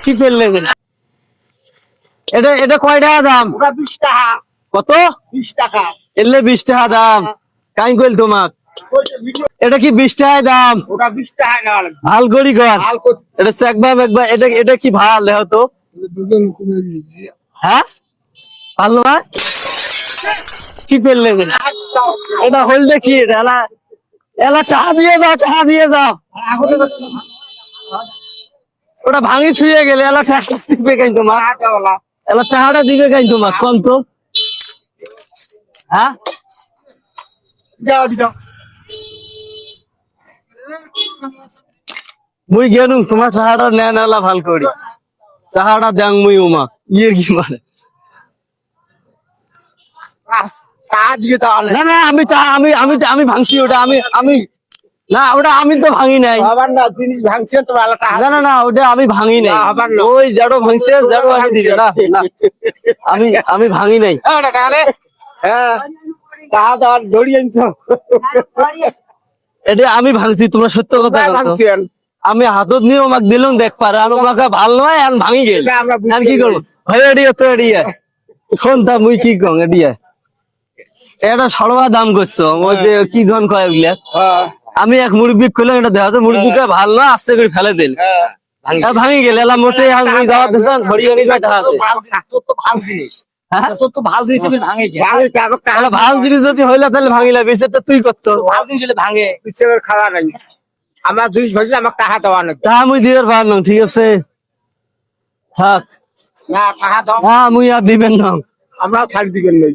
কি ফেললেন? এটা এটা কয় টাকা দাম? ওটা 20 টাকা। কত? 20 টাকা। এলে 20 টাকা দাম। কাই কইল তোমাক? এটা কি 20 টাকা দাম? ওটা 20 টাকা নেওয়া লাগবে। ভাল করি কর। হাল করতে এটা চেকবা মেকবা এটা এটা কি ভাল দেহ তো? হ্যাঁ ভালো না? কি ফেললেন? এটা হইল দেখি এটা এলা এলা চাহা দিয়ে যাও, চাহা দিয়ে যাও। ওটা ভাঙি ছুঁয়ে গেলে এলা চাহা দিবে কাই তোমার? এলা চাহাটা দিবে কাই তোমার কোন তো? হ্যাঁ দাও দাও। মুই গেলু তোমার চাহাটা নেন এলা ভাল করি। চাহাটা দেন মুই উমা ইয়ে কি মানে? টাকা দিয়ে তাহলে। না না আমি আমি আমি আমি ভাঙছি ওটা আমি না ওটা আমি তো ভাঙি নাই। আবার না জিনিস ভাঙছেন তো ভালো টাকা। না না না ওটা আমি ভাঙি নাই। না, আবার না। ওই জাডো ভাঙছে জাডো আমি দিবে না না আমি আমি ভাঙি নাই। টাকা রে। হ্যাঁ টাকা দেওয়ার দড়িয়ে তো। এটা আমি ভাঙছি তোমরা সত্য কথা বলছো। ভাঙছেন। আমি হাতত নিয়ে আমাকে দিলাম দেখ পারে আর আমাকে ভাল নয় আর ভাঙি গেল এটা আমরা বুঝতে আর কি করবো ভাই এডিয়া তো এডিয়া শোন তা মুই কি কং এডিয়া এটা সরবা দাম করছো ওই যে কি জন কয় ওগুলা হ্যাঁ আমি এক মুরব্বি করলাম এটা দেখা তো মুরব্বিটা ভাল নয় আস্তে করে ফেলে দিল হ্যাঁ ভাঙি গেল এলা মোটে আর মুই যাওয়া দেশন ধরি আনি কয় টাকা আছে তোর তো ভালো জিনিস। হ্যাঁ তোর তো ভালো জিনিস তুমি ভাঙে গিয়ে। ভাঙে টাকা তাহলে ভাল জিনিস যদি হইলে তাহলে ভাঙিলা বিচারটা তুই করতো ভালো জিনিস হলে ভাঙে। পিছের খাওয়া নাই। আমার জিনিস ভাঙলে আমার টাকা দেওয়া নাই। তা মুই দিবার পারলাম ঠিক আছে থাক না টাকা দাও। হ্যাঁ মুই আর দিবেন না আমরাও ছাড় দিবেন নাই।